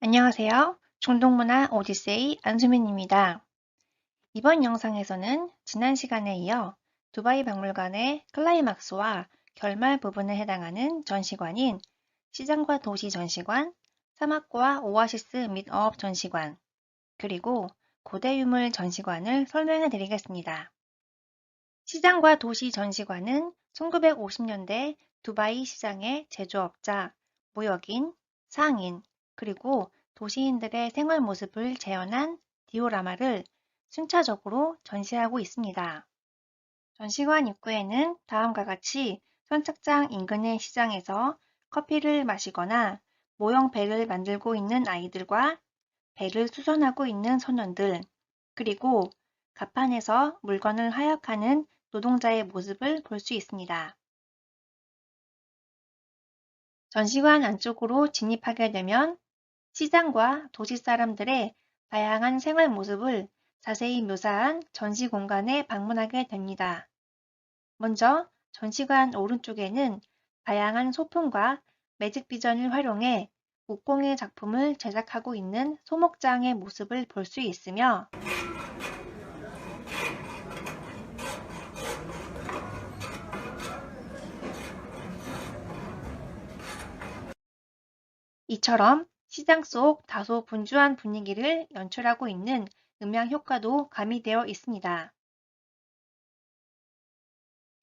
안녕하세요. 중동문화 오디세이 안수민입니다. 이번 영상에서는 지난 시간에 이어 두바이 박물관의 클라이막스와 결말 부분에 해당하는 전시관인 시장과 도시 전시관, 사막과 오아시스 밋업 전시관, 그리고 고대 유물 전시관을 설명해 드리겠습니다. 시장과 도시 전시관은 1950년대 두바이 시장의 제조업자, 무역인, 상인, 그리고 도시인들의 생활 모습을 재현한 디오라마를 순차적으로 전시하고 있습니다. 전시관 입구에는 다음과 같이 선착장 인근의 시장에서 커피를 마시거나 모형 배를 만들고 있는 아이들과 배를 수선하고 있는 소년들, 그리고 갑판에서 물건을 하역하는 노동자의 모습을 볼 수 있습니다. 전시관 안쪽으로 진입하게 되면 시장과 도시 사람들의 다양한 생활 모습을 자세히 묘사한 전시 공간에 방문하게 됩니다. 먼저 전시관 오른쪽에는 다양한 소품과 매직 비전을 활용해 목공의 작품을 제작하고 있는 소목장의 모습을 볼 수 있으며 이처럼 시장 속 다소 분주한 분위기를 연출하고 있는 음향 효과도 가미되어 있습니다.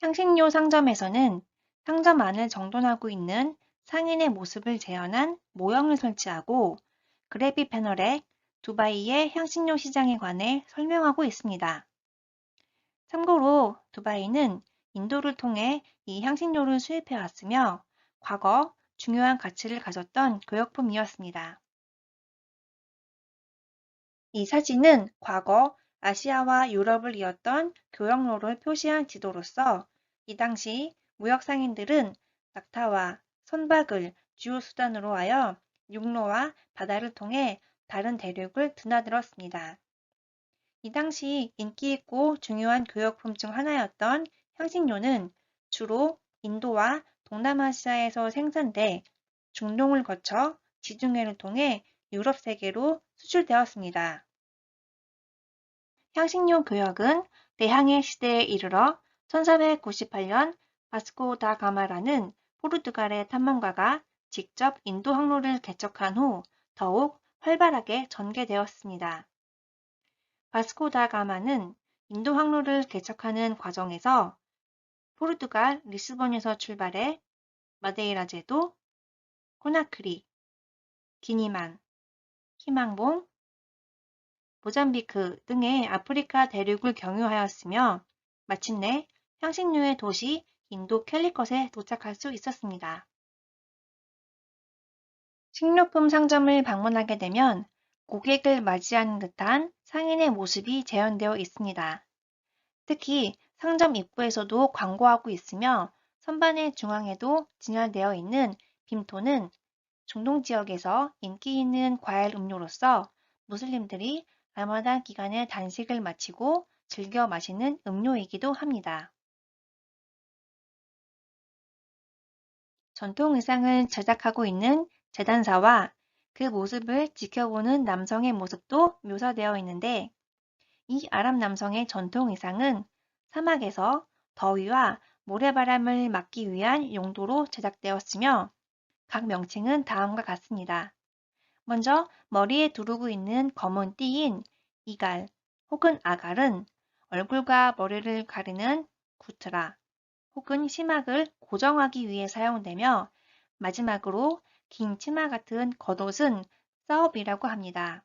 향신료 상점에서는 상점 안을 정돈하고 있는 상인의 모습을 재현한 모형을 설치하고 그래픽 패널에 두바이의 향신료 시장에 관해 설명하고 있습니다. 참고로 두바이는 인도를 통해 이 향신료를 수입해 왔으며 과거 중요한 가치를 가졌던 교역품이었습니다. 이 사진은 과거 아시아와 유럽을 이었던 교역로를 표시한 지도로서 이 당시 무역 상인들은 낙타와 선박을 주요 수단으로 하여 육로와 바다를 통해 다른 대륙을 드나들었습니다. 이 당시 인기 있고 중요한 교역품 중 하나였던 향신료는 주로 인도와 동남아시아에서 생산돼 중동을 거쳐 지중해를 통해 유럽 세계로 수출되었습니다. 향신료 교역은 대항해 시대에 이르러 1498년 바스코 다 가마라는 포르투갈의 탐험가가 직접 인도 항로를 개척한 후 더욱 활발하게 전개되었습니다. 바스코 다 가마는 인도 항로를 개척하는 과정에서 포르투갈 리스본에서 출발해 마데이라 제도, 코나크리, 기니만, 희망봉, 모잠비크 등의 아프리카 대륙을 경유하였으며 마침내 향신료의 도시 인도 캘리컷에 도착할 수 있었습니다. 식료품 상점을 방문하게 되면 고객을 맞이하는 듯한 상인의 모습이 재현되어 있습니다. 특히 상점 입구에서도 광고하고 있으며 선반의 중앙에도 진열되어 있는 빔토는 중동 지역에서 인기 있는 과일 음료로서 무슬림들이 라마단 기간에 단식을 마치고 즐겨 마시는 음료이기도 합니다. 전통 의상을 제작하고 있는 재단사와 그 모습을 지켜보는 남성의 모습도 묘사되어 있는데 이 아랍 남성의 전통 의상은 사막에서 더위와 모래바람을 막기 위한 용도로 제작되었으며 각 명칭은 다음과 같습니다. 먼저 머리에 두르고 있는 검은 띠인 이갈 혹은 아갈은 얼굴과 머리를 가리는 구트라 혹은 시막을 고정하기 위해 사용되며 마지막으로 긴 치마 같은 겉옷은 사업이라고 합니다.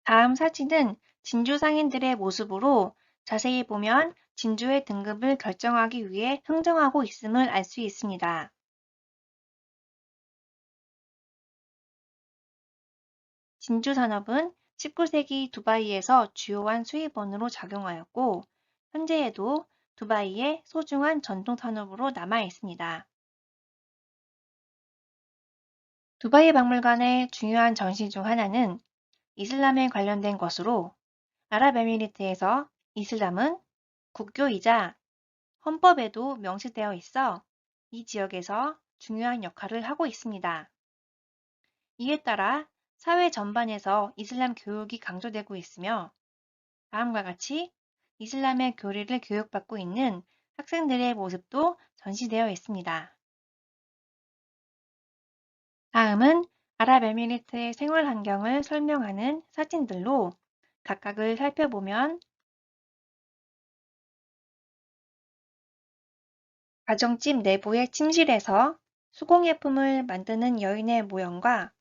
다음 사진은 진주 상인들의 모습으로 자세히 보면 진주의 등급을 결정하기 위해 흥정하고 있음을 알 수 있습니다. 진주 산업은 19세기 두바이에서 주요한 수입원으로 작용하였고 현재에도 두바이의 소중한 전통 산업으로 남아 있습니다. 두바이 박물관의 중요한 전시 중 하나는 이슬람에 관련된 것으로 아랍에미리트에서 이슬람은 국교이자 헌법에도 명시되어 있어 이 지역에서 중요한 역할을 하고 있습니다. 이에 따라 사회 전반에서 이슬람 교육이 강조되고 있으며 다음과 같이 이슬람의 교리를 교육받고 있는 학생들의 모습도 전시되어 있습니다. 다음은 아랍에미리트의 생활 환경을 설명하는 사진들로 각각을 살펴보면 가정집 내부의 침실에서 수공예품을 만드는 여인의 모형과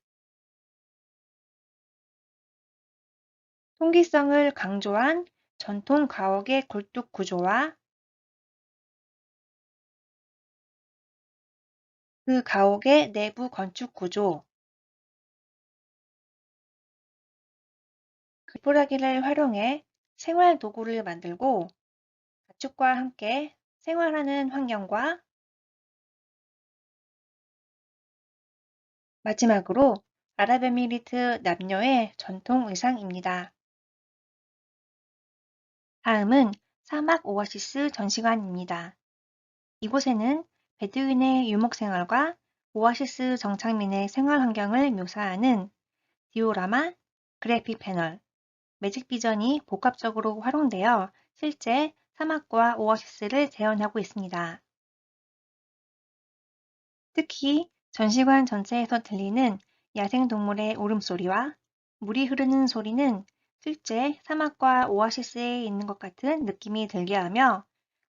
통기성을 강조한 전통 가옥의 굴뚝 구조와 그 가옥의 내부 건축 구조, 지푸라기를 활용해 생활 도구를 만들고 가축과 함께 생활하는 환경과 마지막으로 아랍에미리트 남녀의 전통 의상입니다. 다음은 사막 오아시스 전시관입니다. 이곳에는 베두인의 유목 생활과 오아시스 정착민의 생활 환경을 묘사하는 디오라마, 그래픽 패널, 매직 비전이 복합적으로 활용되어 실제 사막과 오아시스를 재현하고 있습니다. 특히 전시관 전체에서 들리는 야생동물의 울음소리와 물이 흐르는 소리는 실제 사막과 오아시스에 있는 것 같은 느낌이 들게 하며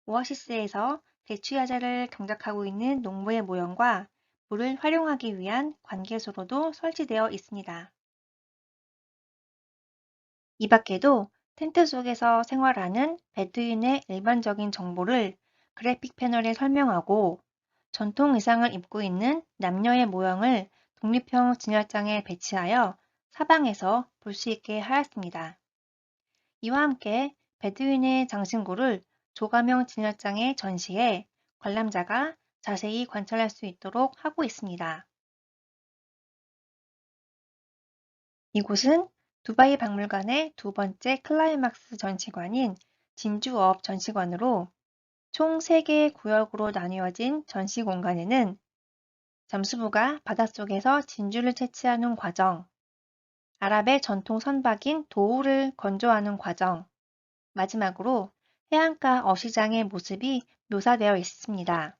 오아시스에서 대추야자를 경작하고 있는 농부의 모형과 물을 활용하기 위한 관계소로도 설치되어 있습니다. 이 밖에도 텐트 속에서 생활하는 베두인의 일반적인 정보를 그래픽 패널에 설명하고 전통 의상을 입고 있는 남녀의 모형을 독립형 진열장에 배치하여 사방에서 볼 수 있게 하였습니다. 이와 함께 베두인의 장신구를 조가명 진열장에 전시해 관람자가 자세히 관찰할 수 있도록 하고 있습니다. 이곳은 두바이 박물관의 두 번째 클라이막스 전시관인 진주어업 전시관으로 총 3개의 구역으로 나뉘어진 전시 공간에는 잠수부가 바닷속에서 진주를 채취하는 과정, 아랍의 전통 선박인 도우를 건조하는 과정, 마지막으로 해안가 어시장의 모습이 묘사되어 있습니다.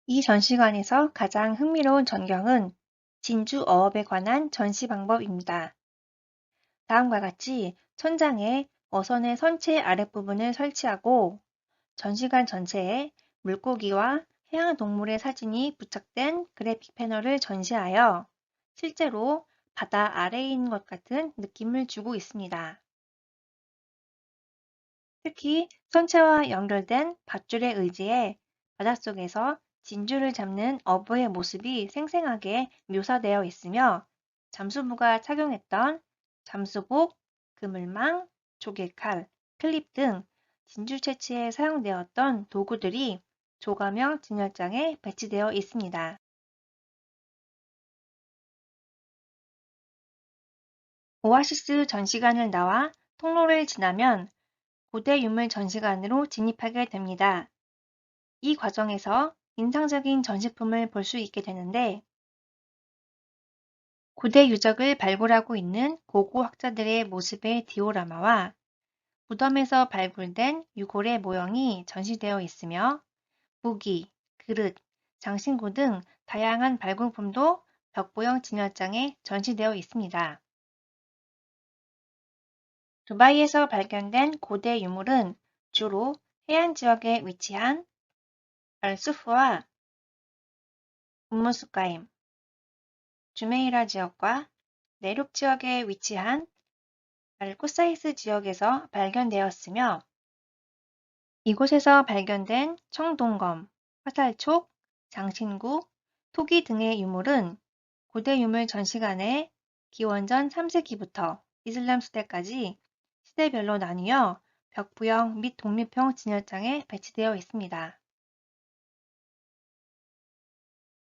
이 전시관에서 가장 흥미로운 전경은 진주 어업에 관한 전시 방법입니다. 다음과 같이 천장에 어선의 선체 아랫부분을 설치하고 전시관 전체에 물고기와 해양동물의 사진이 부착된 그래픽 패널을 전시하여 실제로 바다 아래에 있는 것 같은 느낌을 주고 있습니다. 특히 선체와 연결된 밧줄에 의지해 바닷속에서 진주를 잡는 어부의 모습이 생생하게 묘사되어 있으며 잠수부가 착용했던 잠수복, 그물망, 조개칼, 클립 등 진주 채취에 사용되었던 도구들이 조가명 진열장에 배치되어 있습니다. 오아시스 전시관을 나와 통로를 지나면 고대 유물 전시관으로 진입하게 됩니다. 이 과정에서 인상적인 전시품을 볼 수 있게 되는데 고대 유적을 발굴하고 있는 고고 학자들의 모습의 디오라마와 무덤에서 발굴된 유골의 모형이 전시되어 있으며 무기, 그릇, 장신구 등 다양한 발굴품도 벽보형 진열장에 전시되어 있습니다. 두바이에서 발견된 고대 유물은 주로 해안 지역에 위치한 알수프와 um무스가임, 주메이라 지역과 내륙 지역에 위치한 알쿠사이스 지역에서 발견되었으며 이곳에서 발견된 청동검, 화살촉, 장신구, 토기 등의 유물은 고대 유물 전시관에 기원전 3세기부터 이슬람 시대까지 시대별로 나뉘어 벽부형 및 독립형 진열장에 배치되어 있습니다.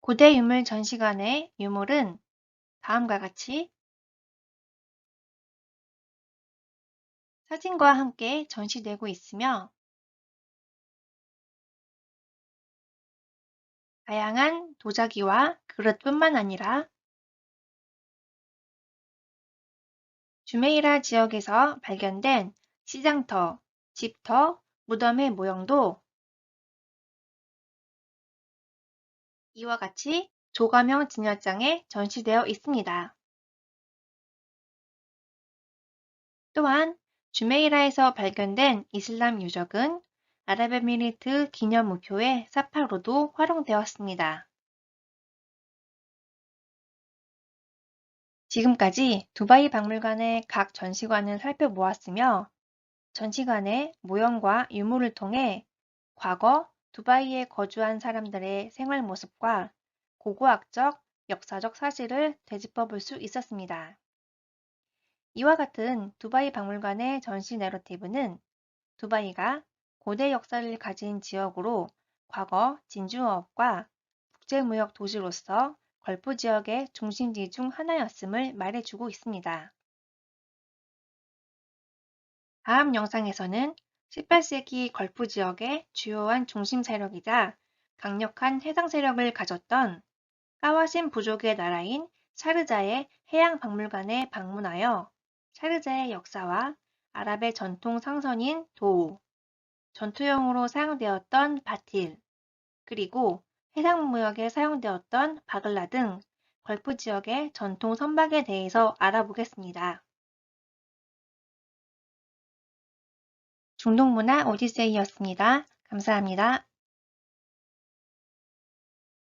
고대 유물 전시관의 유물은 다음과 같이 사진과 함께 전시되고 있으며 다양한 도자기와 그릇뿐만 아니라 주메이라 지역에서 발견된 시장터, 집터, 무덤의 모형도 이와 같이 조가명 진열장에 전시되어 있습니다. 또한 주메이라에서 발견된 이슬람 유적은 아랍에미리트 기념 우표의 사파로도 활용되었습니다. 지금까지 두바이 박물관의 각 전시관을 살펴보았으며 전시관의 모형과 유물을 통해 과거 두바이에 거주한 사람들의 생활 모습과 고고학적, 역사적 사실을 되짚어 볼 수 있었습니다. 이와 같은 두바이 박물관의 전시 내러티브는 두바이가 고대 역사를 가진 지역으로 과거 진주어업과 국제무역 도시로서 걸프 지역의 중심지 중 하나였음을 말해주고 있습니다. 다음 영상에서는 18세기 걸프 지역의 주요한 중심 세력이자 강력한 해상 세력을 가졌던 까와신 부족의 나라인 샤르자의 해양 박물관에 방문하여 샤르자의 역사와 아랍의 전통 상선인 도우, 전투용으로 사용되었던 바틸, 그리고 해상무역에 사용되었던 바글라 등 걸프 지역의 전통 선박에 대해서 알아보겠습니다. 중동문화 오디세이였습니다. 감사합니다.